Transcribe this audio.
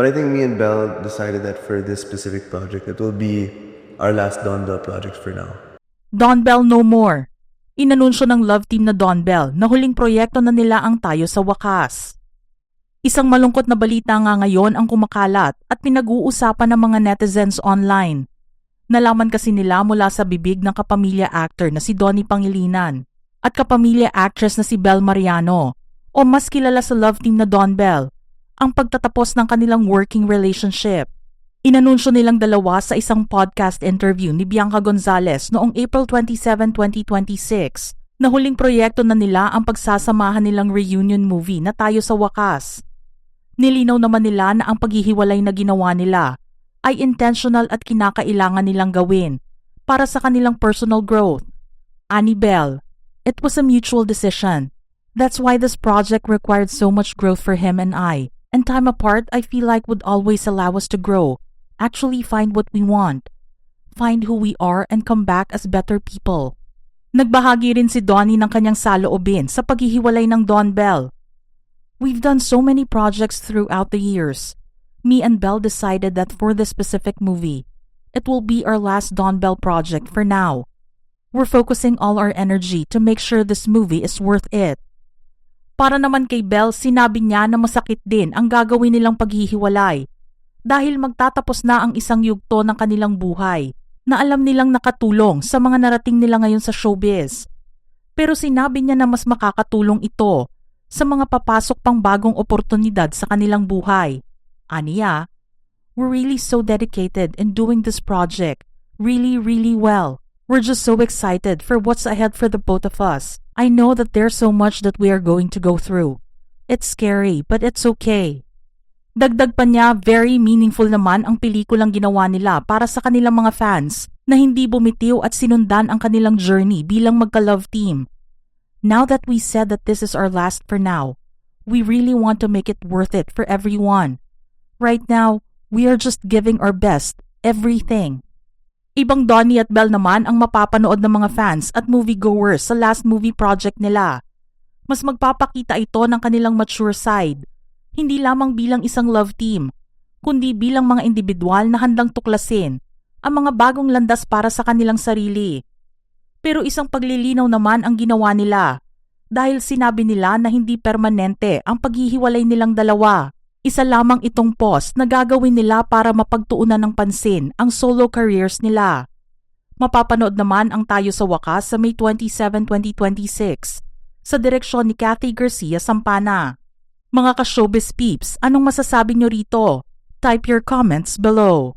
But I think me and Belle decided that for this specific project, it will be our last Don Bell project for now. Don Bell no more. Inanunsyo ng love team na Don Bell na huling proyekto na nila ang Tayo sa Wakas. Isang malungkot na balita nga ngayon ang kumakalat at pinag-uusapan ng mga netizens online. Nalaman kasi nila mula sa bibig ng kapamilya actor na si Donnie Pangilinan at kapamilya actress na si Belle Mariano o mas kilala sa love team na Don Bell ang pagtatapos ng kanilang working relationship. Inanunsyo nilang dalawa sa isang podcast interview ni Bianca Gonzalez noong April 27, 2026 na huling proyekto na nila ang pagsasamahan nilang reunion movie na Tayo sa Wakas. Nilinaw naman nila na ang paghihiwalay na ginawa nila ay intentional at kinakailangan nilang gawin para sa kanilang personal growth. Ani Belle, it was a mutual decision. That's why this project required so much growth for him and I. And time apart, I feel like would always allow us to grow, actually find what we want, find who we are and come back as better people. Nagbahagi rin si Donnie ng kanyang saloobin sa paghihiwalay ng Don Bell. We've done so many projects throughout the years. Me and Belle decided that for this specific movie, it will be our last Don Bell project for now. We're focusing all our energy to make sure this movie is worth it. Para naman kay Belle, sinabi niya na masakit din ang gagawin nilang paghihiwalay dahil magtatapos na ang isang yugto ng kanilang buhay na alam nilang nakatulong sa mga narating nila ngayon sa showbiz. Pero sinabi niya na mas makakatulong ito sa mga papasok pang bagong oportunidad sa kanilang buhay. Aniya, we're really so dedicated in doing this project really, really well. We're just so excited for what's ahead for the both of us. I know that there's so much that we are going to go through. It's scary, but it's okay. Dagdag pa niya, very meaningful naman ang pelikulang ginawa nila para sa kanilang mga fans na hindi bumitiw at sinundan ang kanilang journey bilang magka-love team. Now that we said that this is our last for now, we really want to make it worth it for everyone. Right now, we are just giving our best, everything. Ibang Donnie at Belle naman ang mapapanood ng mga fans at moviegoers sa last movie project nila. Mas magpapakita ito ng kanilang mature side, hindi lamang bilang isang love team, kundi bilang mga individual na handang tuklasin ang mga bagong landas para sa kanilang sarili. Pero isang paglilinaw naman ang ginawa nila dahil sinabi nila na hindi permanente ang paghihiwalay nilang dalawa. Isa lamang itong pause na gagawin nila para mapagtuunan ng pansin ang solo careers nila. Mapapanood naman ang Tayo sa Wakas sa May 27, 2026 sa direksyon ni Cathy Garcia Sampana. Mga ka-showbiz peeps, anong masasabi nyo rito? Type your comments below.